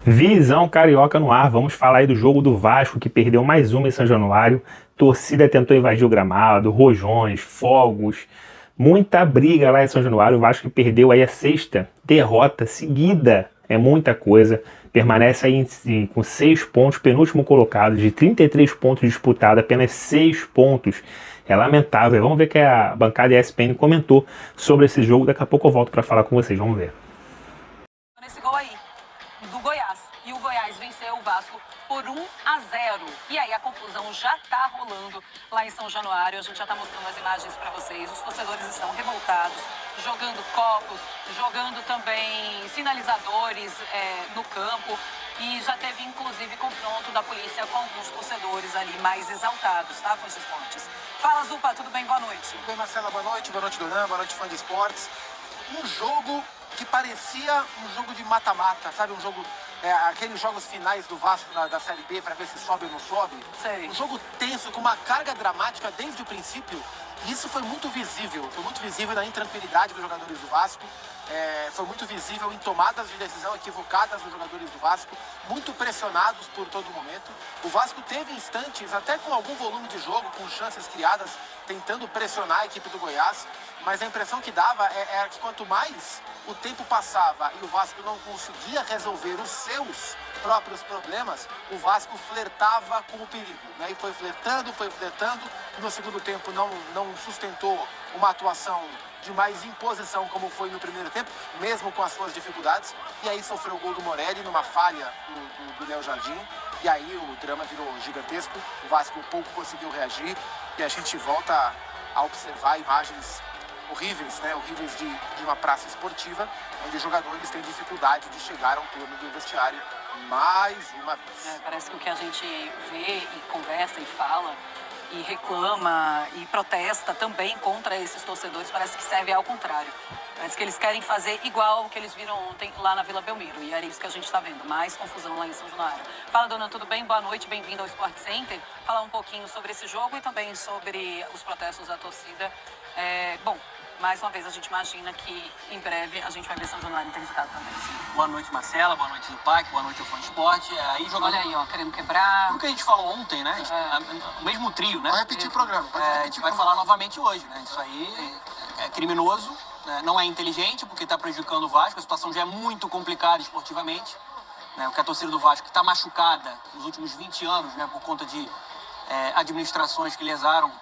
Visão Carioca no ar, vamos falar aí do jogo do Vasco que perdeu mais uma em São Januário. Torcida tentou invadir o gramado, rojões, fogos, muita briga lá em São Januário. O Vasco perdeu aí a sexta derrota seguida, é muita coisa. Permanece aí com 6 pontos, penúltimo colocado, de 33 pontos disputados, apenas 6 pontos. É lamentável. Vamos ver o que a bancada ESPN comentou sobre esse jogo. Daqui a pouco eu volto para falar com vocês, vamos ver. Nesse gol aí, do Goiás. E o Goiás venceu o Vasco por 1-0. E aí a confusão já tá rolando lá em São Januário. A gente já tá mostrando as imagens para vocês. Os torcedores estão revoltados, jogando copos, jogando também sinalizadores no campo. E já teve, inclusive, confronto da polícia com alguns torcedores ali mais exaltados, tá, fãs de esportes? Fala, Zupa, tudo bem? Boa noite. Tudo bem, Marcela? Boa noite, Donan, boa noite, fã de esportes. Um jogo que parecia um jogo de mata-mata, sabe? Um jogo, aqueles jogos finais do Vasco da Série B para ver se sobe ou não sobe. Sei. Um jogo tenso, com uma carga dramática desde o princípio. E isso foi muito visível na intranquilidade dos jogadores do Vasco. Foi muito visível em tomadas de decisão equivocadas dos jogadores do Vasco, muito pressionados por todo momento. O Vasco teve instantes, até com algum volume de jogo, com chances criadas, tentando pressionar a equipe do Goiás, mas a impressão que dava era que quanto mais o tempo passava e o Vasco não conseguia resolver os seus próprios problemas, o Vasco flertava com o perigo, né? E foi flertando, no segundo tempo não sustentou uma atuação de mais imposição como foi no primeiro tempo, mesmo com as suas dificuldades, e aí sofreu o gol do Morelli numa falha do Léo Jardim, e aí o drama virou gigantesco, o Vasco pouco conseguiu reagir, e a gente volta a observar imagens horríveis, né? Horríveis de uma praça esportiva, onde os jogadores têm dificuldade de chegar ao turno do vestiário mais uma vez. Parece que o que a gente vê e conversa e fala e reclama e protesta também contra esses torcedores, parece que serve ao contrário. Parece que eles querem fazer igual o que eles viram ontem lá na Vila Belmiro. E é isso que a gente está vendo, mais confusão lá em São Januário. Fala, Dona, tudo bem? Boa noite, bem-vindo ao Sport Center. Falar um pouquinho sobre esse jogo e também sobre os protestos da torcida. Mais uma vez, a gente imagina que em breve a gente vai ver São Januário interditado também. Boa noite, Marcela. Boa noite, Zupac. Boa noite, ao Fã de Esporte. Olha aí, ó, querendo quebrar. O que a gente falou ontem, né? O mesmo trio, né? Vai repetir o programa. A gente vai falar novamente hoje, né? Isso aí é criminoso, né? Não é inteligente, porque está prejudicando o Vasco. A situação já é muito complicada esportivamente, né? Porque a torcida do Vasco está machucada nos últimos 20 anos, né? Por conta de administrações que lesaram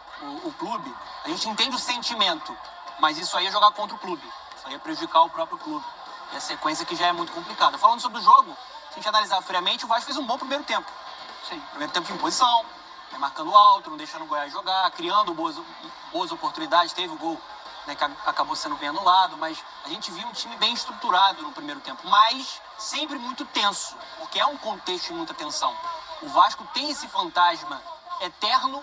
o clube. A gente entende o sentimento, mas isso aí é jogar contra o clube. Isso aí é prejudicar o próprio clube. E a sequência que já é muito complicada. Falando sobre o jogo, se a gente analisar friamente, o Vasco fez um bom primeiro tempo. Sim, primeiro tempo de imposição, né, marcando alto, não deixando o Goiás jogar, criando boas oportunidades. Teve o gol, né, que acabou sendo bem anulado, mas a gente viu um time bem estruturado no primeiro tempo. Mas sempre muito tenso, porque é um contexto de muita tensão. O Vasco tem esse fantasma eterno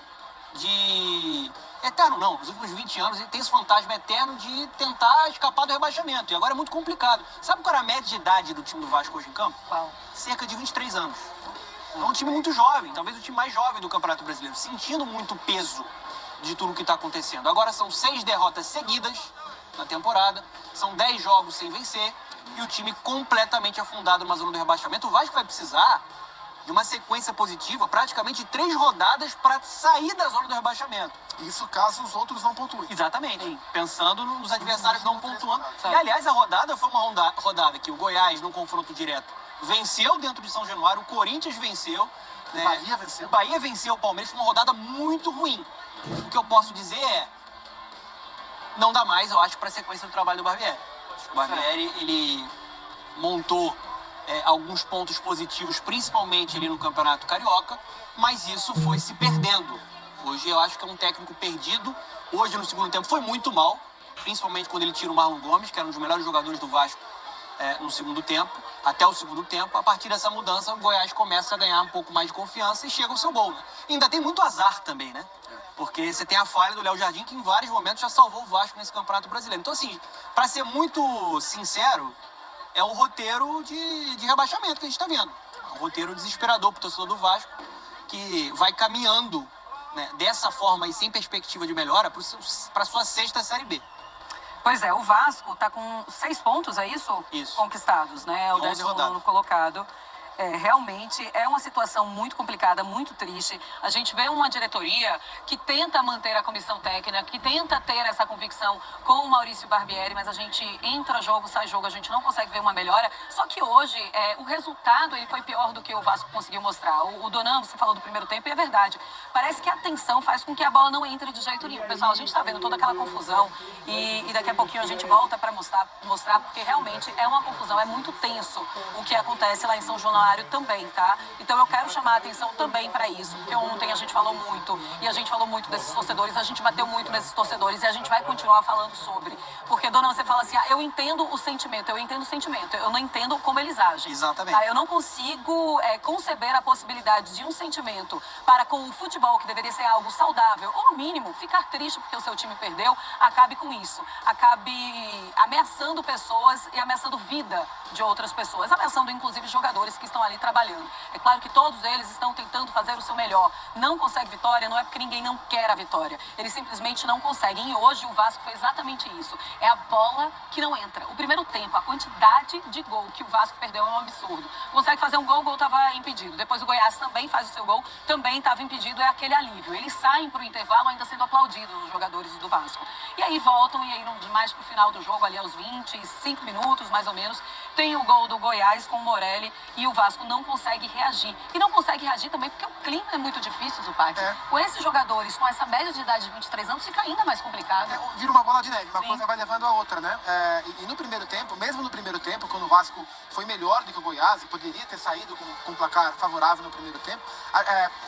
Eterno não, nos últimos 20 anos ele tem esse fantasma eterno de tentar escapar do rebaixamento. E agora é muito complicado. Sabe qual era a média de idade do time do Vasco hoje em campo? Qual? Cerca de 23 anos. É um time muito jovem, talvez o time mais jovem do Campeonato Brasileiro, sentindo muito peso de tudo o que está acontecendo. Agora são 6 derrotas seguidas na temporada, são 10 jogos sem vencer e o time completamente afundado numa zona do rebaixamento. O Vasco vai precisar de uma sequência positiva, praticamente 3 rodadas para sair da zona do rebaixamento. Isso caso os outros não pontuem. Exatamente. Pensando nos adversários não pontuando. E, aliás, a rodada foi uma rodada que o Goiás, num confronto direto, venceu dentro de São Januário, o Corinthians venceu, né? O Bahia venceu o Palmeiras, foi uma rodada muito ruim. O que eu posso dizer é, não dá mais, eu acho, para a sequência do trabalho do Barbieri. Acho que o Barbieri, ele montou alguns pontos positivos, principalmente ali no Campeonato Carioca, mas isso foi se perdendo. Hoje eu acho que é um técnico perdido. Hoje, no segundo tempo, foi muito mal, principalmente quando ele tira o Marlon Gomes, que era um dos melhores jogadores do Vasco no segundo tempo, até o segundo tempo. A partir dessa mudança, o Goiás começa a ganhar um pouco mais de confiança e chega ao seu gol, né? E ainda tem muito azar também, né? Porque você tem a falha do Léo Jardim, que em vários momentos já salvou o Vasco nesse Campeonato Brasileiro. Então, assim, para ser muito sincero, é um roteiro de rebaixamento que a gente está vendo. É um roteiro desesperador para o torcedor do Vasco, que vai caminhando, né, dessa forma e sem perspectiva de melhora para a sua 6ª Série B. Pois é, o Vasco está com 6 pontos, é isso? Isso. Conquistados, né? É o 10º colocado. Realmente é uma situação muito complicada, muito triste. A gente vê uma diretoria que tenta manter a comissão técnica, que tenta ter essa convicção com o Maurício Barbieri, mas a gente entra jogo, sai jogo, a gente não consegue ver uma melhora. Só que hoje o resultado ele foi pior do que o Vasco conseguiu mostrar. O Donan, você falou do primeiro tempo, e é verdade. Parece que a tensão faz com que a bola não entre de jeito nenhum. Pessoal, a gente está vendo toda aquela confusão e daqui a pouquinho a gente volta para mostrar, porque realmente é uma confusão, é muito tenso o que acontece lá em São Januário também, tá? Então eu quero chamar a atenção também para isso, porque ontem a gente falou muito, e a gente falou muito desses torcedores, a gente bateu muito nesses torcedores e a gente vai continuar falando sobre. Porque, Dona, você fala assim, eu entendo o sentimento, eu não entendo como eles agem. Exatamente. Tá? Eu não consigo conceber a possibilidade de um sentimento para com o futebol, que deveria ser algo saudável, ou no mínimo, ficar triste porque o seu time perdeu, acabe com isso. Acabe ameaçando pessoas e ameaçando vida de outras pessoas, ameaçando inclusive jogadores que estão ali trabalhando. É claro que todos eles estão tentando fazer o seu melhor. Não consegue vitória, não é porque ninguém não quer a vitória. Eles simplesmente não conseguem. E hoje o Vasco fez exatamente isso. É a bola que não entra. O primeiro tempo, a quantidade de gol que o Vasco perdeu é um absurdo. Consegue fazer um gol, o gol estava impedido. Depois o Goiás também faz o seu gol, também estava impedido. É aquele alívio. Eles saem para o intervalo ainda sendo aplaudidos, os jogadores do Vasco. E aí voltam, e aí mais para o final do jogo, ali aos 25 minutos, mais ou menos, tem o gol do Goiás com o Morelli e o Vasco não consegue reagir. E não consegue reagir também porque o clima é muito difícil, Zupac. Com esses jogadores, com essa média de idade de 23 anos, fica ainda mais complicado. Vira uma bola de neve, uma Sim. coisa vai levando a outra, né? E no primeiro tempo, mesmo no primeiro tempo, quando o Vasco foi melhor do que o Goiás e poderia ter saído com um placar favorável no primeiro tempo,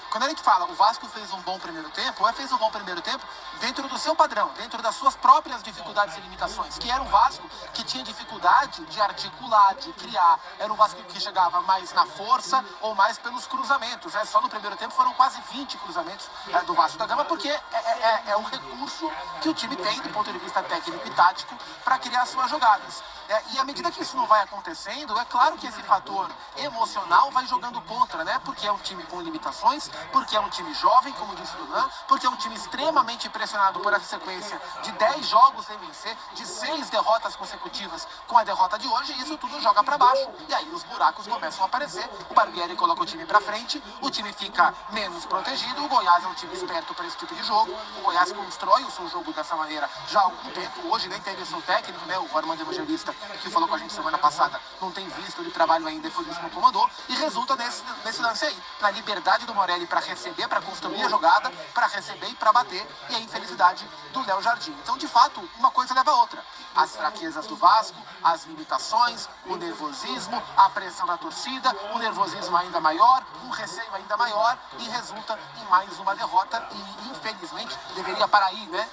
quando a gente fala o Vasco fez um bom primeiro tempo, fez um bom primeiro tempo dentro do seu padrão, dentro das suas próprias dificuldades e limitações, que era um Vasco que tinha dificuldade de articular, de criar, era um Vasco que chegava mais na força ou mais pelos cruzamentos, Só no primeiro tempo foram quase 20 cruzamentos do Vasco da Gama, porque é um recurso que o time tem do ponto de vista técnico e tático para criar suas jogadas. E à medida que isso não vai acontecendo, é claro que esse fator emocional vai jogando contra, né? Porque é um time com limitações, porque é um time jovem, como disse o Dunan, porque é um time extremamente pressionado por essa sequência de 10 jogos sem vencer, de 6 derrotas consecutivas com a derrota de hoje, e isso tudo joga para baixo. E aí os buracos começam a aparecer, o Barbieri coloca o time para frente, o time fica menos protegido, o Goiás é um time esperto para esse tipo de jogo, o Goiás constrói o seu jogo dessa maneira já há algum tempo, hoje nem teve o seu técnico, né? O Armando Evangelista, que falou com a gente semana passada, não tem visto de trabalho ainda, por isso não comandou, e resulta nesse lance aí, na liberdade do Morelli para receber, para construir a jogada, para receber e para bater, e a infelicidade do Léo Jardim. Então, de fato, uma coisa leva a outra. As fraquezas do Vasco, as limitações, o nervosismo, a pressão da torcida, o nervosismo ainda maior, um receio ainda maior, e resulta em mais uma derrota, e infelizmente, deveria parar aí, né,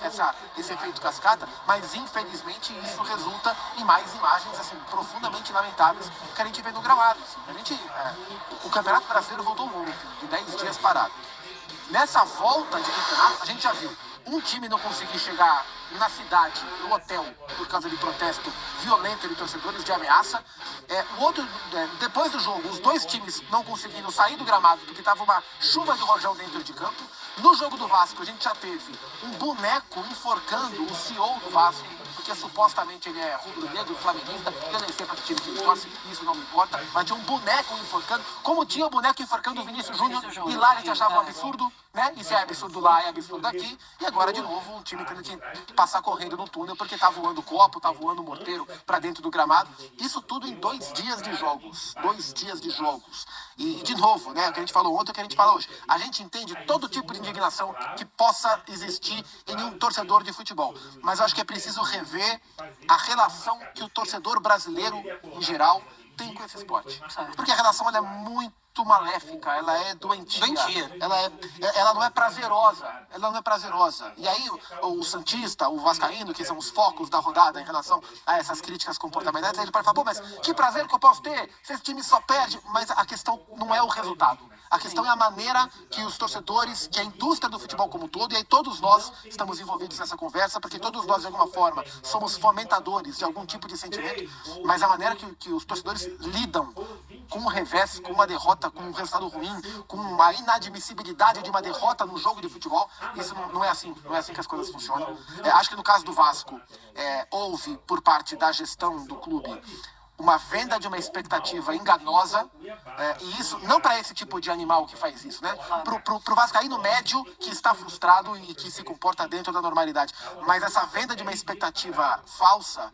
esse efeito cascata, mas infelizmente isso resulta em mais imagens, assim, profundamente lamentáveis que a gente vê no gramado. Assim. O Campeonato Brasileiro voltou muito, de 10 dias parado. Nessa volta de campeonato, a gente já viu um time não conseguir chegar na cidade, no hotel, por causa de protesto violento de torcedores, de ameaça. O outro, depois do jogo, os dois times não conseguindo sair do gramado porque estava uma chuva de rojão dentro de campo. No jogo do Vasco, a gente já teve um boneco enforcando o CEO do Vasco, porque supostamente ele é rubro-negro, flamenguista, eu nem sei para que time que ele torce, isso não me importa, mas tinha um boneco enforcando, como tinha o boneco enforcando o Vinícius Júnior, e lá a gente achava um absurdo, né? E se é absurdo lá, é absurdo aqui, e agora de novo um time tendo que passar correndo no túnel, porque tá voando copo, tá voando morteiro para dentro do gramado, isso tudo em 2 dias de jogos, 2 dias de jogos, e de novo, né, o que a gente falou ontem, o que a gente fala hoje, a gente entende todo tipo de indignação que possa existir em um torcedor de futebol, mas eu acho que é preciso rever a relação que o torcedor brasileiro, em geral, tem com esse esporte. Porque a relação ela é muito maléfica, ela é doentia. Ela não é prazerosa. Ela não é prazerosa. E aí o santista, o vascaíno, que são os focos da rodada em relação a essas críticas comportamentais, ele pode falar, pô, mas que prazer que eu posso ter se esse time só perde. Mas a questão não é o resultado. A questão é a maneira que os torcedores, que a indústria do futebol como um todo, e aí todos nós estamos envolvidos nessa conversa, porque todos nós, de alguma forma, somos fomentadores de algum tipo de sentimento, mas a maneira que os torcedores lidam com um revés, com uma derrota, com um resultado ruim, com uma inadmissibilidade de uma derrota no jogo de futebol, isso não é assim que as coisas funcionam. Acho que no caso do Vasco, houve, por parte da gestão do clube, uma venda de uma expectativa enganosa, e isso não para esse tipo de animal que faz isso, né? Pro vascaíno médio que está frustrado e que se comporta dentro da normalidade. Mas essa venda de uma expectativa falsa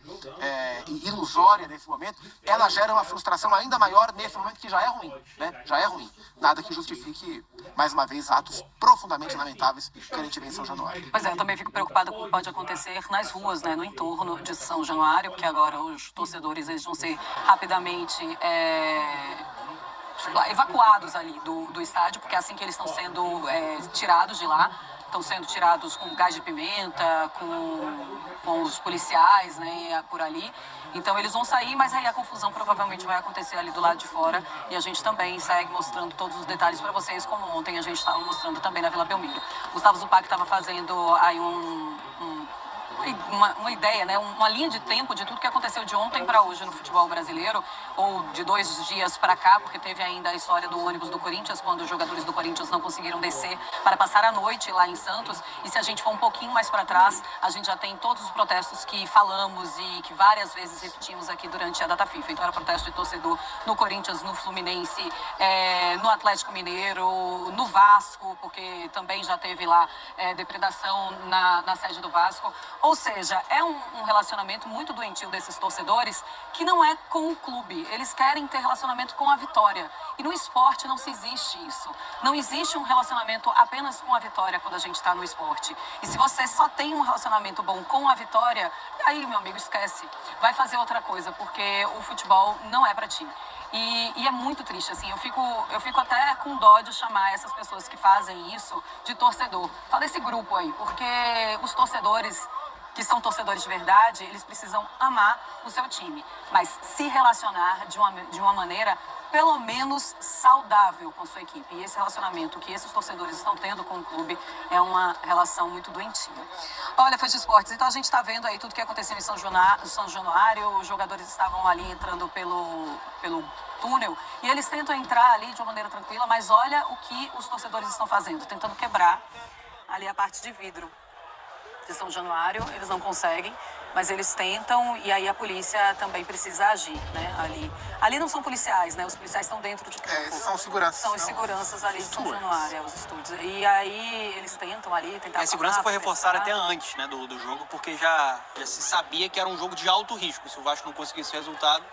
e ilusória nesse momento, ela gera uma frustração ainda maior nesse momento que já é ruim, né? Já é ruim. Nada que justifique, mais uma vez, atos profundamente lamentáveis que a gente vê em São Januário. Pois é, eu também fico preocupada com o que pode acontecer nas ruas, né, no entorno de São Januário, porque agora os torcedores eles vão ser rapidamente evacuados ali do estádio, porque é assim que eles estão sendo tirados de lá. Estão sendo tirados com gás de pimenta, com os policiais, né, por ali. Então eles vão sair, mas aí a confusão provavelmente vai acontecer ali do lado de fora. E a gente também segue mostrando todos os detalhes para vocês, como ontem a gente estava mostrando também na Vila Belmiro. Gustavo Zupac estava fazendo aí uma ideia, né, uma linha de tempo de tudo que aconteceu de ontem para hoje no futebol brasileiro, ou de 2 dias para cá, porque teve ainda a história do ônibus do Corinthians, quando os jogadores do Corinthians não conseguiram descer para passar a noite lá em Santos. E se a gente for um pouquinho mais para trás, a gente já tem todos os protestos que falamos e que várias vezes repetimos aqui durante a data FIFA. Então era protesto de torcedor no Corinthians, no Fluminense, no Atlético Mineiro, no Vasco, porque também já teve lá depredação na sede do Vasco. Ou seja, é um relacionamento muito doentio desses torcedores que não é com o clube. Eles querem ter relacionamento com a vitória. E no esporte não se existe isso. Não existe um relacionamento apenas com a vitória quando a gente está no esporte. E se você só tem um relacionamento bom com a vitória, aí, meu amigo, esquece. Vai fazer outra coisa, porque o futebol não é para ti. E é muito triste, assim, eu fico até com dó de chamar essas pessoas que fazem isso de torcedor. Fala desse grupo aí, porque os torcedores que são torcedores de verdade, eles precisam amar o seu time, mas se relacionar de uma maneira pelo menos saudável com sua equipe. E esse relacionamento que esses torcedores estão tendo com o clube é uma relação muito doentia. Olha, Fã de Esportes, então a gente está vendo aí tudo que aconteceu em São Januário, os jogadores estavam ali entrando pelo túnel e eles tentam entrar ali de uma maneira tranquila, mas olha o que os torcedores estão fazendo, tentando quebrar ali a parte de vidro de São Januário. Eles não conseguem, mas eles tentam, e aí a polícia também precisa agir, né, ali não são policiais, né, os policiais estão dentro de campo. São seguranças. São os seguranças ali de São Januário, os estúdios. E aí eles tentam ali, tentar... A segurança foi reforçada até antes, né, do jogo, porque já se sabia que era um jogo de alto risco, se o Vasco não conseguisse o resultado.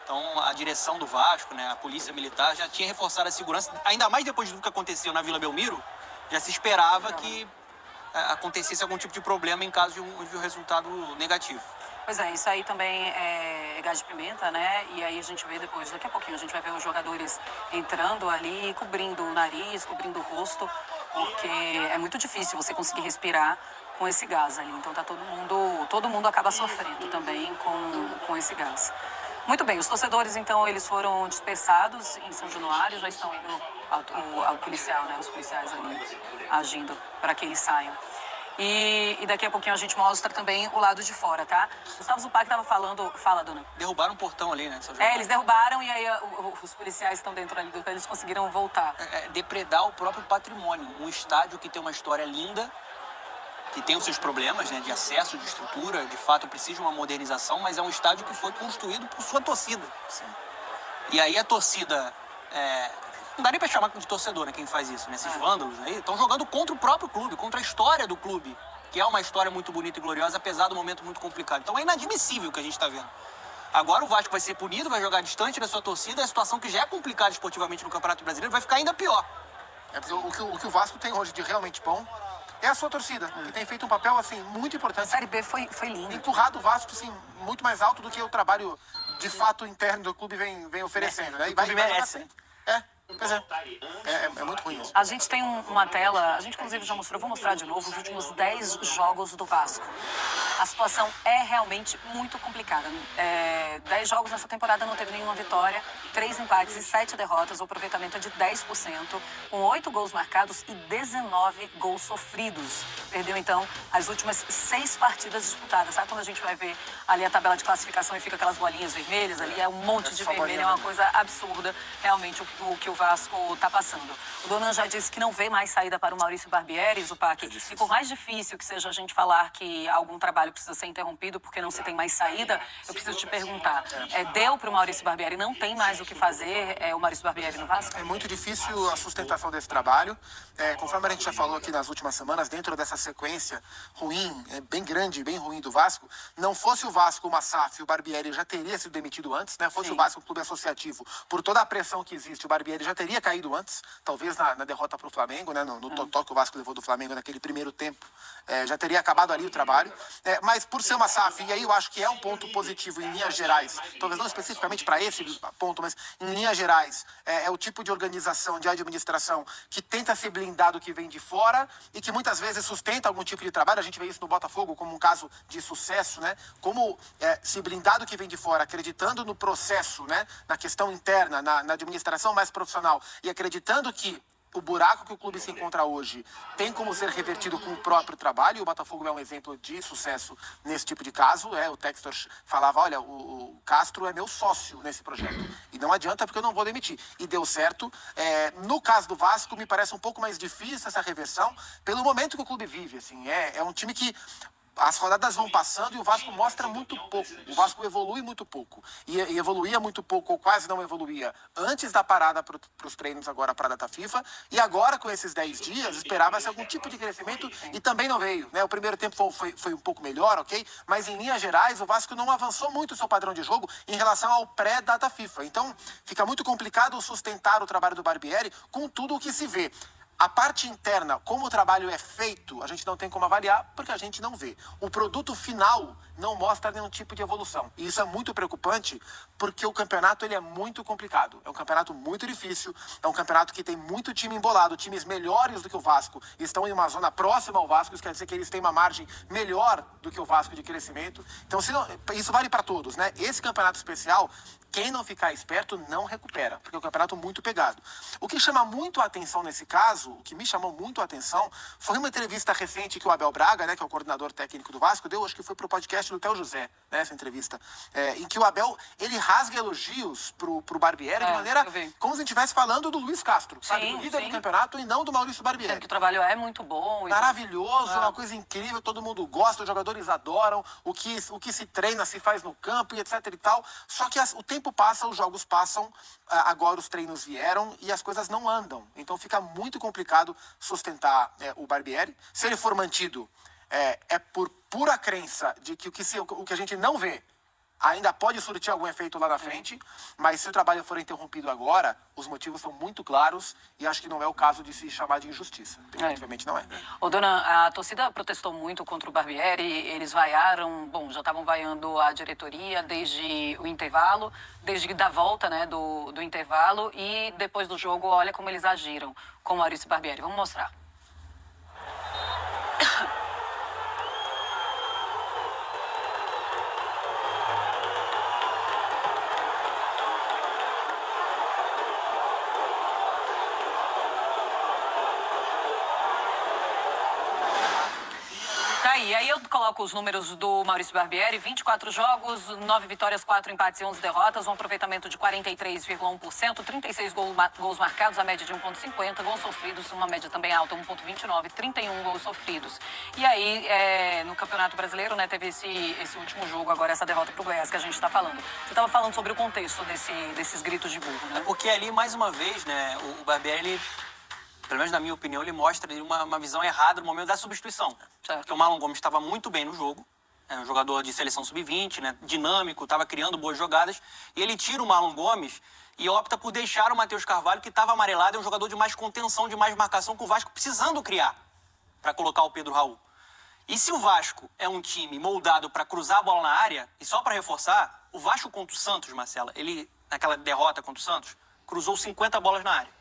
Então a direção do Vasco, né, a polícia militar já tinha reforçado a segurança, ainda mais depois do que aconteceu na Vila Belmiro, já se esperava que acontecesse algum tipo de problema em caso de um resultado negativo. Pois é, isso aí também é gás de pimenta, né? E aí a gente vê depois, daqui a pouquinho, a gente vai ver os jogadores entrando ali, cobrindo o nariz, cobrindo o rosto, porque é muito difícil você conseguir respirar com esse gás ali. Então tá todo mundo acaba sofrendo também com esse gás. Muito bem, os torcedores, então, eles foram dispersados em São Januário, já estão indo ao policial, né? Os policiais ali agindo para que eles saiam. E daqui a pouquinho a gente mostra também o lado de fora, tá? Gustavo Zupac estava falando... Fala, dona. Derrubaram um portão ali, né? São Januário. Eles derrubaram e aí os policiais estão dentro ali, eles conseguiram voltar. Depredar o próprio patrimônio. Um estádio que tem uma história linda, que tem os seus problemas, né, de acesso, de estrutura, de fato precisa de uma modernização, mas é um estádio que foi construído por sua torcida. Sim. E aí a torcida, não dá nem pra chamar de torcedor, né, quem faz isso, né, esses vândalos aí, estão jogando contra o próprio clube, contra a história do clube, que é uma história muito bonita e gloriosa, apesar do momento muito complicado. Então é inadmissível o que a gente está vendo. Agora o Vasco vai ser punido, vai jogar distante da sua torcida, a situação que já é complicada esportivamente no Campeonato Brasileiro vai ficar ainda pior. O que o Vasco tem hoje de realmente bom é a sua torcida, que tem feito um papel, assim, muito importante. A Série B foi lindo. Empurrado o Vasco, assim, muito mais alto do que o trabalho, de fato, interno do clube vem oferecendo, né? O clube merece. Pois é. É muito ruim isso. A gente tem uma tela, a gente inclusive já mostrou, vou mostrar de novo, os últimos 10 jogos do Vasco. A situação é realmente muito complicada. 10 jogos nessa temporada não teve nenhuma vitória, 3 empates e 7 derrotas, o aproveitamento é de 10%, com 8 gols marcados e 19 gols sofridos. Perdeu, então, as últimas 6 partidas disputadas. Sabe quando a gente vai ver ali a tabela de classificação e fica aquelas bolinhas vermelhas ali? É um monte de vermelho, é uma coisa absurda, realmente, o que o Vasco está passando. O Donan já disse que não vê mais saída para o Maurício Barbieri, Zupac. E por mais difícil que seja a gente falar que algum trabalho precisa ser interrompido porque não se tem mais saída, eu preciso te perguntar, deu para o Maurício Barbieri, não tem mais o que fazer o Maurício Barbieri no Vasco? É muito difícil a sustentação desse trabalho. Conforme a gente já falou aqui nas últimas semanas, dentro dessa sequência ruim, bem grande, bem ruim do Vasco, não fosse o Vasco uma SAF, o Barbieri já teria sido demitido antes, né? Fosse o Vasco um clube associativo, por toda a pressão que existe, o Barbieri já teria caído antes, talvez na derrota para o Flamengo, né? No totó que o Vasco levou do Flamengo naquele primeiro tempo, já teria acabado ali o trabalho. Mas por ser uma SAF, e aí eu acho que é um ponto positivo em linhas gerais, talvez não especificamente para esse ponto, mas em linhas gerais, é o tipo de organização, de administração que tenta se blindar do que vem de fora e que muitas vezes sustenta algum tipo de trabalho. A gente vê isso no Botafogo como um caso de sucesso, né? Como se blindar do que vem de fora, acreditando no processo, né? Na questão interna, na administração mais profissional e acreditando que o buraco que o clube se encontra hoje tem como ser revertido com o próprio trabalho. E o Botafogo é um exemplo de sucesso nesse tipo de caso. O Textor falava, olha, o Castro é meu sócio nesse projeto. E não adianta porque eu não vou demitir. E deu certo. No caso do Vasco, me parece um pouco mais difícil essa reversão pelo momento que o clube vive. Assim, é um time que as rodadas vão passando e o Vasco mostra muito pouco. O Vasco evolui muito pouco. E evoluía muito pouco, ou quase não evoluía, antes da parada para os treinos agora para a data FIFA. E agora, com esses 10 dias, esperava-se algum tipo de crescimento e também não veio, né? O primeiro tempo foi um pouco melhor, ok? Mas, em linhas gerais, o Vasco não avançou muito o seu padrão de jogo em relação ao pré-data FIFA. Então, fica muito complicado sustentar o trabalho do Barbieri com tudo o que se vê. A parte interna, como o trabalho é feito, a gente não tem como avaliar porque a gente não vê. O produto final não mostra nenhum tipo de evolução. E isso é muito preocupante porque o campeonato ele é muito complicado. É um campeonato muito difícil, é um campeonato que tem muito time embolado, times melhores do que o Vasco estão em uma zona próxima ao Vasco, isso quer dizer que eles têm uma margem melhor do que o Vasco de crescimento. Então, isso vale para todos, né? Esse campeonato especial, quem não ficar esperto não recupera, porque é um campeonato muito pegado. O que chama muito a atenção nesse caso, o que me chamou muito a atenção, foi uma entrevista recente que o Abel Braga, né, que é o coordenador técnico do Vasco, deu, acho que foi pro podcast do Theo José, né, essa entrevista, em que o Abel, ele rasga elogios pro Barbieri de maneira como se a gente estivesse falando do Luiz Castro, sabe, do líder do campeonato e não do Maurício Barbieri. Sendo que o trabalho é muito bom. Maravilhoso, uma coisa incrível, todo mundo gosta, os jogadores adoram, o que se treina, se faz no campo e etc e tal, só que o tempo passa, os jogos passam, agora os treinos vieram e as coisas não andam. Então fica muito complicado sustentar o Barbieri. Se ele for mantido, é por pura crença de que o que a gente não vê ainda pode surtir algum efeito lá na frente, mas se o trabalho for interrompido agora, os motivos são muito claros e acho que não é o caso de se chamar de injustiça. Definitivamente não é. Ô, dona, a torcida protestou muito contra o Barbieri, eles vaiaram, já estavam vaiando a diretoria desde o intervalo, desde da volta, né, do intervalo, e depois do jogo, olha como eles agiram com o Maurício Barbieri. Vamos mostrar. E aí eu coloco os números do Maurício Barbieri, 24 jogos, 9 vitórias, 4 empates e 11 derrotas, um aproveitamento de 43,1%, 36 gols marcados, a média de 1,50, gols sofridos, uma média também alta, 1,29, 31 gols sofridos. E aí, no Campeonato Brasileiro, né, teve esse último jogo, agora essa derrota pro Goiás que a gente está falando. Você estava falando sobre o contexto desses gritos de burro, né? Porque ali, mais uma vez, né, o Barbieri, ele, pelo menos na minha opinião, ele mostra uma visão errada no momento da substituição. Certo. Porque o Marlon Gomes estava muito bem no jogo, é um jogador de seleção sub-20, né, dinâmico, estava criando boas jogadas, e ele tira o Marlon Gomes e opta por deixar o Matheus Carvalho, que estava amarelado, é um jogador de mais contenção, de mais marcação, com o Vasco precisando criar para colocar o Pedro Raul. E se o Vasco é um time moldado para cruzar a bola na área, e só para reforçar, o Vasco contra o Santos, Marcela, ele, naquela derrota contra o Santos, cruzou 50 bolas na área.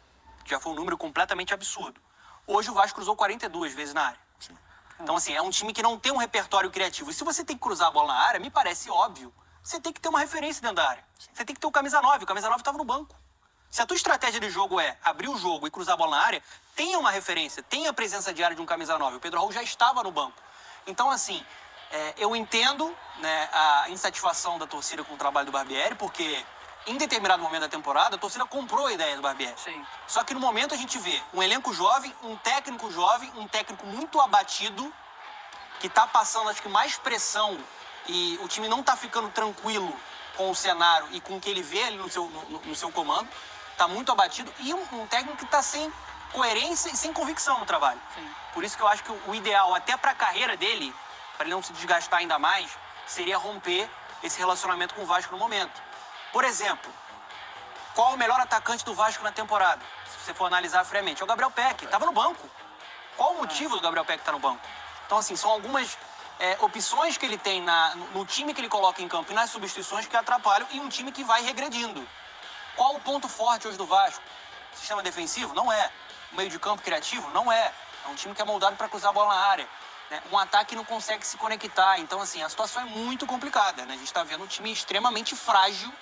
Já foi um número completamente absurdo. Hoje o Vasco cruzou 42 vezes na área. Sim. Então, assim, é um time que não tem um repertório criativo. E se você tem que cruzar a bola na área, me parece óbvio, você tem que ter uma referência dentro da área. Você tem que ter o camisa 9. O camisa 9 estava no banco. Se a tua estratégia de jogo é abrir o jogo e cruzar a bola na área, tenha uma referência, tenha a presença diária de um camisa 9. O Pedro Raul já estava no banco. Então, assim, eu entendo, né, a insatisfação da torcida com o trabalho do Barbieri, porque em determinado momento da temporada, a torcida comprou a ideia do Barbieri. Sim. Só que no momento a gente vê um elenco jovem, um técnico muito abatido, que tá passando, acho que, mais pressão, e o time não tá ficando tranquilo com o cenário e com o que ele vê ali no seu comando, tá muito abatido, e um técnico que tá sem coerência e sem convicção no trabalho. Sim. Por isso que eu acho que o ideal, até para a carreira dele, para ele não se desgastar ainda mais, seria romper esse relacionamento com o Vasco no momento. Por exemplo, qual o melhor atacante do Vasco na temporada? Se você for analisar friamente, é o Gabriel Peck, estava no banco. Qual o motivo do Gabriel Peck estar no banco? Então, assim, são algumas opções que ele tem no time que ele coloca em campo e nas substituições que atrapalham, e um time que vai regredindo. Qual o ponto forte hoje do Vasco? Sistema defensivo? Não é. Meio de campo criativo? Não é. É um time que é moldado para cruzar a bola na área. Né? Um ataque não consegue se conectar. Então, assim, a situação é muito complicada. Né? A gente está vendo um time extremamente frágil,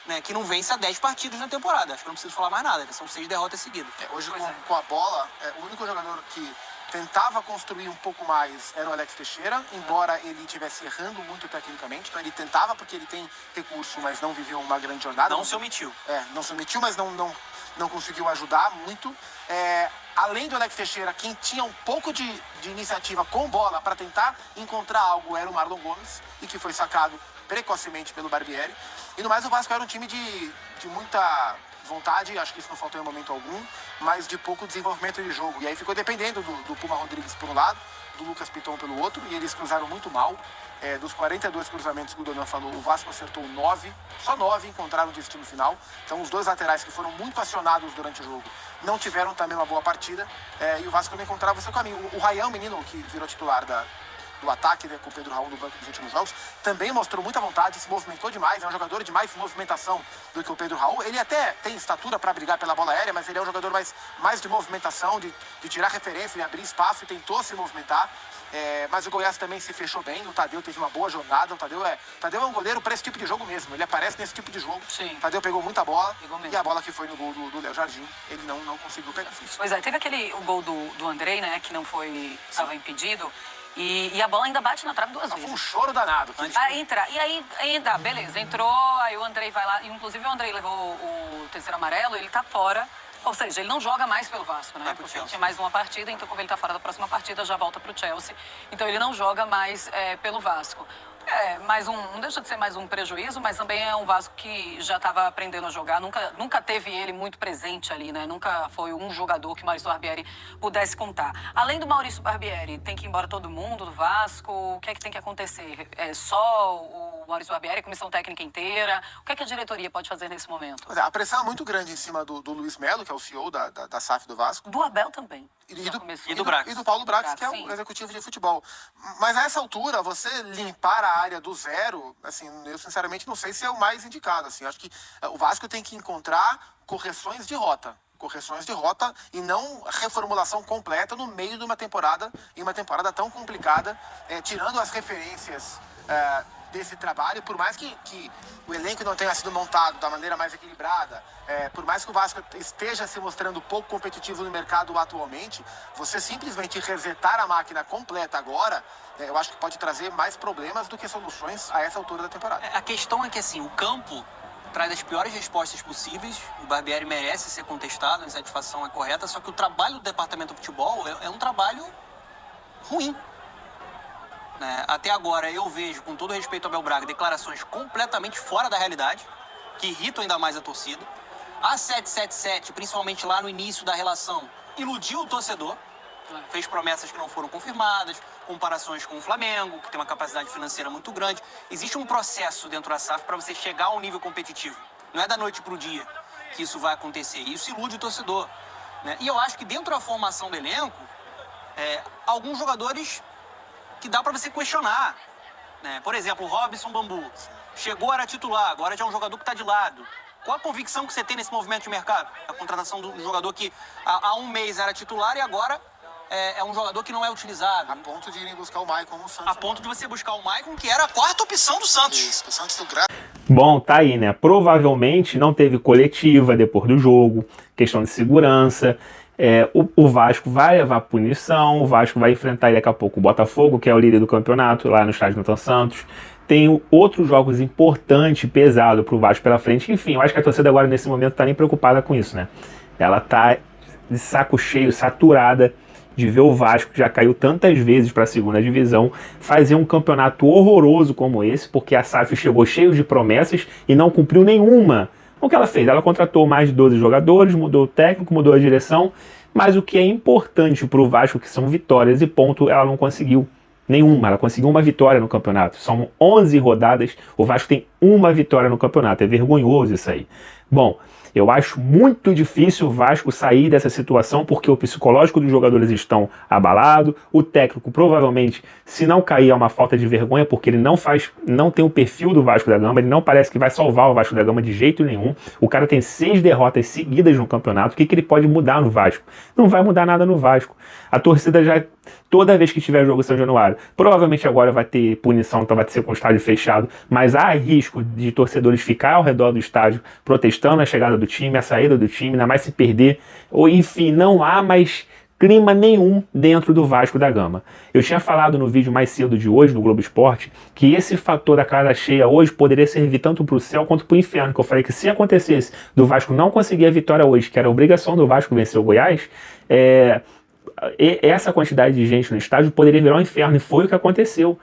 né, que não vence há 10 partidas na temporada. Acho que eu não preciso falar mais nada. São 6 derrotas seguidas. Hoje, com a bola, o único jogador que tentava construir um pouco mais era o Alex Teixeira, embora ele estivesse errando muito tecnicamente. Então ele tentava porque ele tem recurso, mas não viveu uma grande jornada. Não se omitiu. Não se omitiu, mas não conseguiu ajudar muito. Além do Alex Teixeira, quem tinha um pouco de iniciativa com bola para tentar encontrar algo era o Marlon Gomes, e que foi sacado precocemente pelo Barbieri. E no mais, o Vasco era um time de muita vontade, acho que isso não faltou em momento algum, mas de pouco desenvolvimento de jogo. E aí ficou dependendo do Puma Rodrigues por um lado, do Lucas Piton pelo outro, e eles cruzaram muito mal. Dos 42 cruzamentos que o Donan falou, o Vasco acertou 9, só 9 encontraram o destino final. Então os dois laterais, que foram muito acionados durante o jogo, não tiveram também uma boa partida, e o Vasco não encontrava o seu caminho. O Rayão, menino que virou titular do ataque, né, com o Pedro Raul no banco dos últimos jogos, também mostrou muita vontade, se movimentou demais, é um jogador de mais movimentação do que o Pedro Raul. Ele até tem estatura para brigar pela bola aérea, mas ele é um jogador mais de movimentação, de tirar referência, de abrir espaço, e tentou se movimentar. Mas o Goiás também se fechou bem, o Tadeu teve uma boa jornada. O Tadeu é um goleiro para esse tipo de jogo mesmo, ele aparece nesse tipo de jogo. Sim. O Tadeu pegou muita bola, e a bola que foi no gol do Léo Jardim, ele não conseguiu pegar. Pois é, teve o gol do Andrei, né, que não foi, estava impedido, e a bola ainda bate na trave 2 vezes. Foi um choro danado. Aí entra, e aí ainda, beleza, entrou, aí o Andrei vai lá, e inclusive o Andrei levou o terceiro amarelo, ele tá fora. Ou seja, ele não joga mais pelo Vasco, né? Porque ele tinha mais uma partida, então como ele tá fora da próxima partida, já volta pro Chelsea. Então ele não joga mais pelo Vasco. Não deixa de ser mais um prejuízo, mas também é um Vasco que já estava aprendendo a jogar. Nunca teve ele muito presente ali, né? Nunca foi um jogador que o Maurício Barbieri pudesse contar. Além do Maurício Barbieri, tem que ir embora todo mundo do Vasco? O que é que tem que acontecer? É só o Maurício Barbieri, a comissão técnica inteira? O que é que a diretoria pode fazer nesse momento? A pressão é muito grande em cima do Luiz Melo, que é o CEO da SAF do Vasco. Do Abel também. E do Brax. E do Paulo Brax, que é o executivo de futebol. Mas a essa altura, você limpar a área do zero, assim, eu sinceramente não sei se é o mais indicado. Assim. Acho que o Vasco tem que encontrar correções de rota e não reformulação completa no meio de uma temporada, em uma temporada tão complicada, tirando as referências desse trabalho, por mais que o elenco não tenha sido montado da maneira mais equilibrada, por mais que o Vasco esteja se mostrando pouco competitivo no mercado atualmente, você simplesmente resetar a máquina completa agora, eu acho que pode trazer mais problemas do que soluções a essa altura da temporada. A questão é que, assim, o campo traz as piores respostas possíveis, o Barbieri merece ser contestado, a insatisfação é correta, só que o trabalho do departamento de futebol é um trabalho ruim. Até agora eu vejo, com todo respeito ao Abel Braga, declarações completamente fora da realidade, que irritam ainda mais a torcida. A 777, principalmente lá no início da relação, iludiu o torcedor, fez promessas que não foram confirmadas, comparações com o Flamengo, que tem uma capacidade financeira muito grande. Existe um processo dentro da SAF para você chegar a um nível competitivo. Não é da noite para o dia que isso vai acontecer. Isso ilude o torcedor. E eu acho que dentro da formação do elenco, alguns jogadores que dá para você questionar. Por exemplo, o Robson Bambu chegou, era titular, agora já é um jogador que está de lado. Qual a convicção que você tem nesse movimento de mercado? A contratação do jogador que há um mês era titular e agora é um jogador que não é utilizado. A ponto de irem buscar o Maicon no Santos. A ponto de você buscar o Maicon, que era a quarta opção do Santos. Isso, do Santos do Gra... Bom, tá aí, né? Provavelmente não teve coletiva depois do jogo, questão de segurança. O Vasco vai levar punição, o Vasco vai enfrentar daqui a pouco o Botafogo, que é o líder do campeonato, lá no estádio Newton Santos. tem outros jogos importantes, pesados pro Vasco pela frente. Enfim, eu acho que a torcida agora nesse momento tá nem preocupada com isso, né? Ela tá de saco cheio, saturada de ver o Vasco, que já caiu tantas vezes para a segunda divisão, fazer um campeonato horroroso como esse, porque a SAF chegou cheio de promessas e não cumpriu nenhuma. O que ela fez? Ela contratou mais de 12 jogadores, mudou o técnico, mudou a direção, mas o que é importante para o Vasco, que são vitórias e ponto, ela não conseguiu nenhuma. Ela conseguiu uma vitória no campeonato. São 11 rodadas, o Vasco tem uma vitória no campeonato. É vergonhoso isso aí. Bom, eu acho muito difícil o Vasco sair dessa situação, porque o psicológico dos jogadores estão abalado, o técnico provavelmente, se não cair, é uma falta de vergonha, porque ele não tem o perfil do Vasco da Gama, ele não parece que vai salvar o Vasco da Gama de jeito nenhum. O cara tem 6 derrotas seguidas no campeonato, o que ele pode mudar no Vasco? Não vai mudar nada no Vasco. A torcida já, toda vez que tiver jogo em São Januário, provavelmente agora vai ter punição, então vai ser com o estádio fechado, mas há risco de torcedores ficar ao redor do estádio protestando a chegada do time, a saída do time, ainda mais se perder, ou enfim, não há mais clima nenhum dentro do Vasco da Gama. Eu tinha falado no vídeo mais cedo de hoje, do Globo Esporte, que esse fator da casa cheia hoje poderia servir tanto para o céu quanto para o inferno, que eu falei que se acontecesse do Vasco não conseguir a vitória hoje, que era a obrigação do Vasco vencer o Goiás, essa quantidade de gente no estádio poderia virar um inferno, e foi o que aconteceu.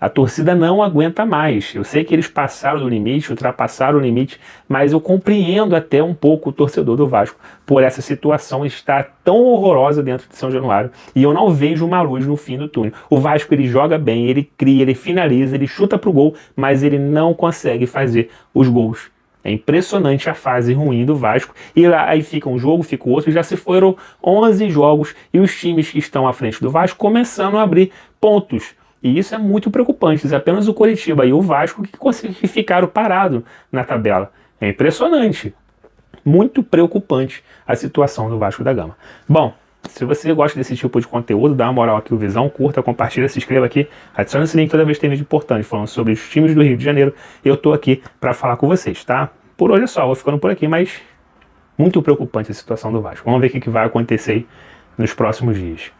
A torcida não aguenta mais. Eu sei que eles passaram do limite, ultrapassaram o limite, mas eu compreendo até um pouco o torcedor do Vasco por essa situação estar tão horrorosa dentro de São Januário, e eu não vejo uma luz no fim do túnel. O Vasco, ele joga bem, ele cria, ele finaliza, ele chuta pro gol, mas ele não consegue fazer os gols. É impressionante a fase ruim do Vasco. E aí fica um jogo, fica o outro. Já se foram 11 jogos e os times que estão à frente do Vasco começando a abrir pontos. E isso é muito preocupante. É apenas o Coritiba e o Vasco que ficaram parados na tabela. É impressionante. Muito preocupante a situação do Vasco da Gama. Bom, se você gosta desse tipo de conteúdo, dá uma moral aqui o Visão, curta, compartilha, se inscreva aqui, adicione esse link toda vez que tem vídeo importante falando sobre os times do Rio de Janeiro. Eu tô aqui para falar com vocês, tá? Por hoje é só, vou ficando por aqui, mas muito preocupante a situação do Vasco. Vamos ver o que vai acontecer aí nos próximos dias.